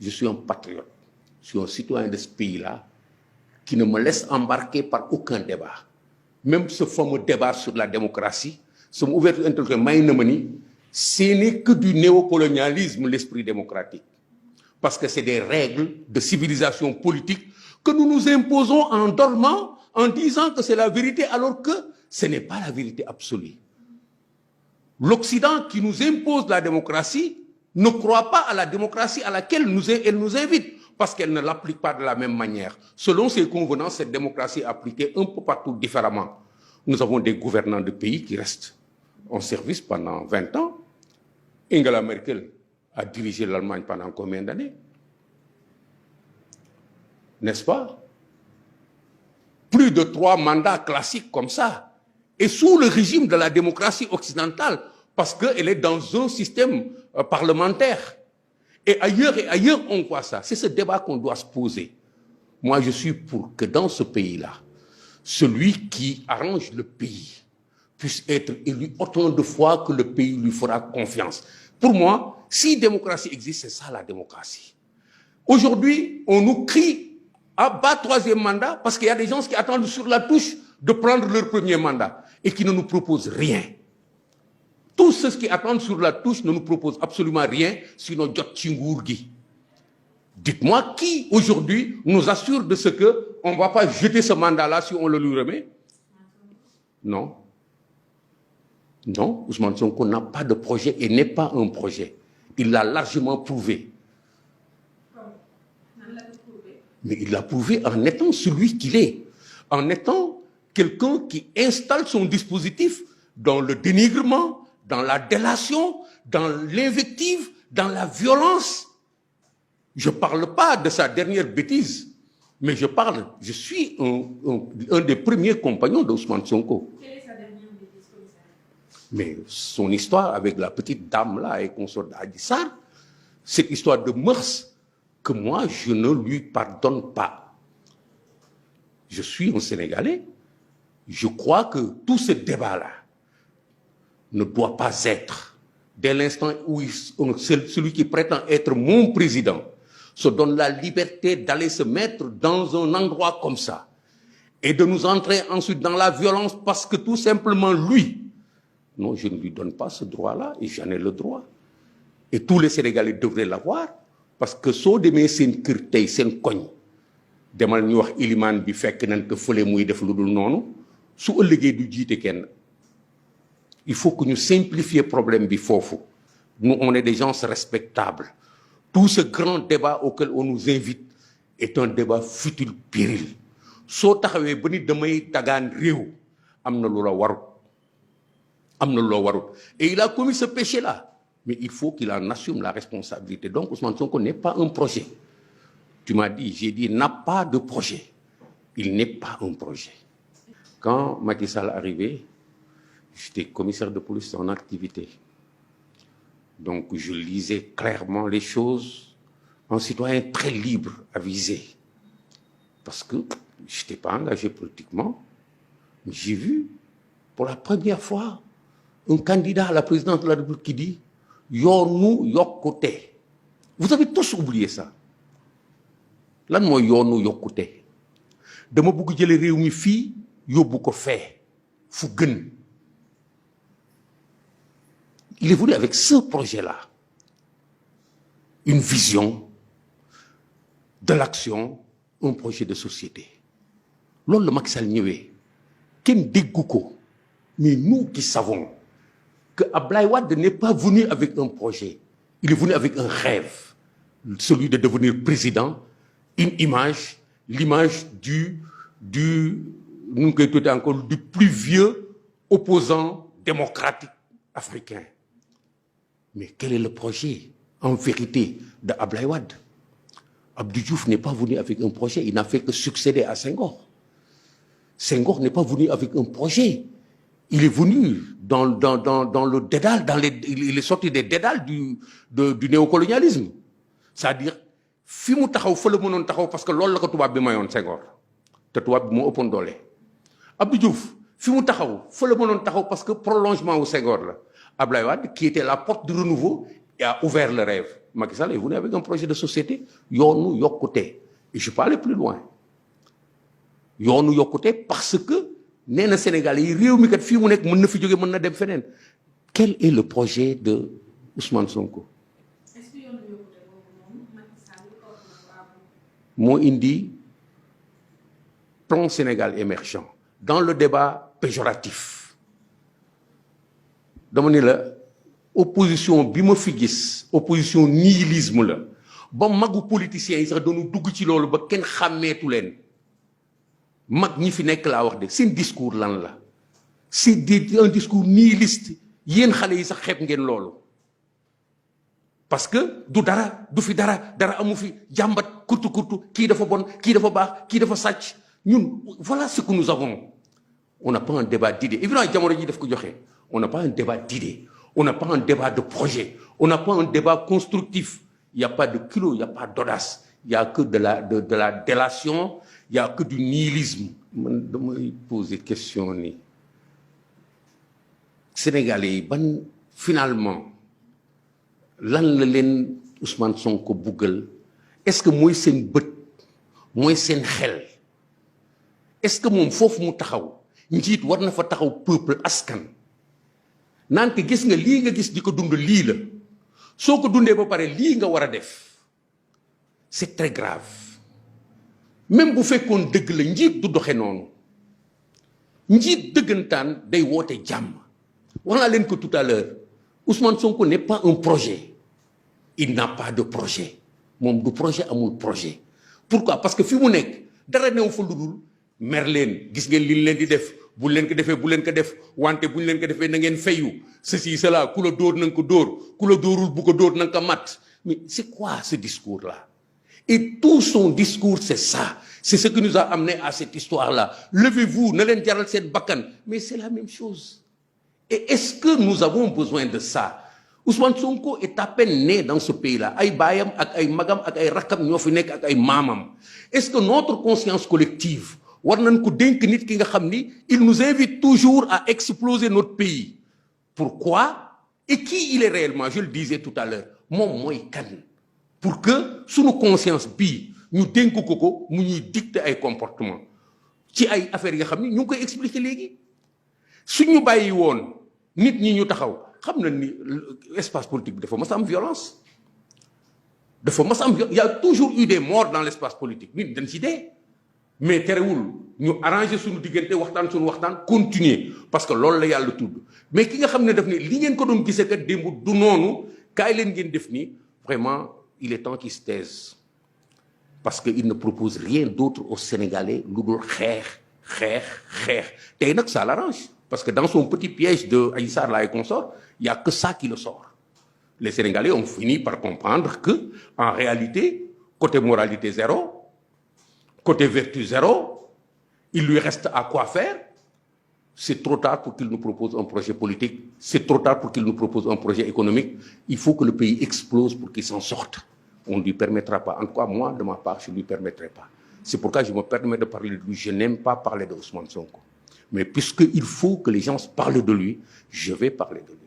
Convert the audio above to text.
je suis un patriote, je suis un citoyen de ce pays-là qui ne me laisse embarquer par aucun débat. Même ce fameux débat sur la démocratie, son ouverture intellectuelle, ce n'est que du néocolonialisme, l'esprit démocratique. Parce que c'est des règles de civilisation politique que nous nous imposons en dormant, en disant que c'est la vérité, alors que ce n'est pas la vérité absolue. L'Occident qui nous impose la démocratie ne croit pas à la démocratie à laquelle elle nous invite, parce qu'elle ne l'applique pas de la même manière. Selon ses convenances, cette démocratie est appliquée un peu partout différemment. Nous avons des gouvernants de pays qui restent en service pendant 20 ans. Angela Merkel a dirigé l'Allemagne pendant combien d'années? N'est-ce pas? Plus de 3 mandats classiques comme ça. Et sous le régime de la démocratie occidentale, parce qu'elle est dans un système parlementaire. Et ailleurs, on voit ça. C'est ce débat qu'on doit se poser. Moi, je suis pour que dans ce pays-là, celui qui arrange le pays puisse être élu autant de fois que le pays lui fera confiance. Pour moi, si démocratie existe, c'est ça la démocratie. Aujourd'hui, on nous crie à bas 3e mandat parce qu'il y a des gens qui attendent sur la touche de prendre leur premier mandat et qui ne nous proposent rien. Tous ceux qui attendent sur la touche ne nous proposent absolument rien, sinon jot ci nguur gi. Dites-moi qui, aujourd'hui, nous assure de ce qu'on ne va pas jeter ce mandat-là si on le lui remet? Non. Non, Ousmane Sonko n'a pas de projet et n'est pas un projet. Il l'a largement prouvé. Mais il l'a prouvé en étant celui qu'il est, en étant quelqu'un qui installe son dispositif dans le dénigrement, dans la délation, dans l'invective, dans la violence. Je ne parle pas de sa dernière bêtise, mais je suis un des premiers compagnons d'Ousmane Sonko. Quelle est sa dernière bêtise, commissaire? Mais son histoire avec la petite dame-là et consort d'Adji Sarr, cette histoire de mœurs que moi, je ne lui pardonne pas. Je suis un Sénégalais. Je crois que tout ce débat-là ne doit pas être, dès l'instant où celui qui prétend être mon président se donne la liberté d'aller se mettre dans un endroit comme ça et de nous entrer ensuite dans la violence parce que tout simplement lui, non, je ne lui donne pas ce droit-là et j'en ai le droit. Et tous les Sénégalais devraient l'avoir parce que soo demee seen kër tey seen koñ demal ñu wax ilimaan bi fekk nañ ko fële muy def lu dul noonu su ëllëgee du jiite kenn. Il faut que nous simplifions le problème bi fofu. Nous, on est des gens respectables. Tout ce grand débat auquel on nous invite est un débat futile, péril. So taxawé ba ni damay dagaan réew amna lu la warut. Amna lu la warut. Et il a commis ce péché-là. Mais il faut qu'il en assume la responsabilité. Donc Ousmane Sonko n'est pas un projet. Tu m'as dit, j'ai dit, n'a pas de projet. Il n'est pas un projet. Quand Macky Sall est arrivé, j'étais commissaire de police en activité. Donc je lisais clairement les choses, un citoyen très libre, avisé. Parce que je n'étais pas engagé politiquement. Mais j'ai vu, pour la première fois, un candidat à la présidence de la République qui dit « Yonou yokote ». Vous avez tous oublié ça. Lan mo yonou yokote. Dama bëgg jëlé réew mi fi yobbu ko fé fu gën. Il est venu avec ce projet-là. Une vision de l'action, un projet de société. Loolu la Macky Sall ñëwé kenn déggu ko. Mais nous qui savons que Abdoulaye Wade n'est pas venu avec un projet. Il est venu avec un rêve, celui de devenir président, une image, l'image du plus vieux opposant démocratique africain. Mais quel est le projet, en vérité, d'Abdoulaye Wade? Abdou Diouf n'est pas venu avec un projet, il n'a fait que succéder à Senghor. Senghor n'est pas venu avec un projet. Il est venu dans le dédale, il est sorti des dédales du néocolonialisme. C'est-à-dire, fi mu taxaw fa la mënoon taxaw parce que loolu la ko tubaab bi mayoon Senghor te tubaab bi moo ëppoon doole. Abdou Diouf fi mu taxaw fa la mënoon taxaw parce que prolongement wu Senghor la. Abdoulaye Wade qui était la porte du renouveau et a ouvert le rêve. Macky Sall est venu avec un projet de société yoonu yokkute et je peux aller plus loin yoonu yokkute parce que nee na Sénégal yi réew mi kat fii mu nekk mën na fi jóge mën na dem feneen. Quel est le projet de Ousmane Sonko? est-ce que yoonu yokkute boobu moom Macky Sall moo indi plan Sénégal émergent dans le débat péjoratif dama ni la opposition bi ma fi gis opposition nihilisme la ba magu politiciens yi sax doonu dugg ci loolu ba kenn xàmmeetu leen mag ñi fi nekk laa wax de seen discours lan la c'est un discours nihiliste yéen xale yi sax xeeb ngeen loolu parce que du dara du fi dara amu fi jàmbat kurtu kii dafa bon kii dafa baax kii dafa sàcc ñun voilà ce que nous avons. On n'a pas un débat d'idées évidemment jamono ji daf ko joxe on n'a pas un débat d'idées on n'a pas un débat de projet on n'a pas un débat constructif il y a pas de culot il y a pas d'audace il y a que de la délation il y a que du nihilisme. Man damay poser question ni Sénégalais yi ban finalement lan la leen Ousmane Sonko buggal est-ce que mooy seen bët mooy seen xel est-ce que moom foofu mu taxaw njiit war na fa taxaw peuple askan naan ko gis nga lii nga gis di ko dund lii la soo ko dundee ba pare lii nga war a def c'est très grave même bu fekkoon dëgg la njiit du doxe noonu njiit dëggantaan day woote jàmm wax naa leen ko tout à l'heure Ousmane Sonko n'est pas un projet il n'a pas de projet moom du projet amul projet pourquoi parce que fi mu nekk dara new fa lu dul mer leen gis ngeen li leen di def bu leen ko defee bu leen ko def wante bu ñu leen ko defee na ngeen fayu ceci cela ku la dóor na nga ko dóor ku la dóorul bu ko dóor na nga ko mat mais c'est quoi ce discours là et tout son discours c'est ça c'est ce qui nous a amené à cette histoire là levez-vous na leen jaral seen bakkan mais c'est la même chose et est-ce que nous avons besoin de ça Ousmane Sonko est à peine né dans ce pays-là ay baayam ak ay magam ak ay rakkam ñoo fi nekk ak ay maamam est-ce que notre conscience collective war nañ ko dénk nit ki nga xam ni il nous invite toujours à exploser notre pays pourquoi et qui il est réellement je le disais tout à l'heure moom mooy kan pour que sunu conscience bii ñu dénk ko mu ñuy dicter ay comportement ci ay affaires yi nga xam ni ñu ngi koy expliquer léegi suñu bàyyi woon nit ñi ñu taxaw xam na ni espace politique bi dafa mas a am violence dafa mas a am il y a toujours eu des morts dans l'espace politique nit dañ ci dee mais terewul ñu arranger suñu diggante waxtaan suñu waxtaan continuer parce que loolu la yàlla tudd mais ki nga xam ne daf ne li ngeen ko doon gisee kat démb du noonu kaay leen ngeen def nii vraiment il est temps qu'il se taise parce que il ne propose rien d'autre aux Sénégalais lu dul xeex tey nag ça l'arrange parce que dans son petit piège de Adji Sarr là et consort il y a que ça qui le sort les Sénégalais ont fini par comprendre que en réalité côté moralité zéro côté vertu zéro il lui reste à quoi faire c'est trop tard pour qu'il nous propose un projet politique c'est trop tard pour qu'il nous propose un projet économique il faut que le pays explose pour qu'il s'en sorte on ne lui permettra pas en tout cas moi de ma part je ne lui permettrai pas c'est pourquoi je me permets de parler de lui je n'aime pas parler de Ousmane Sonko mais puisqu'il faut que les gens parlent de lui je vais parler de lui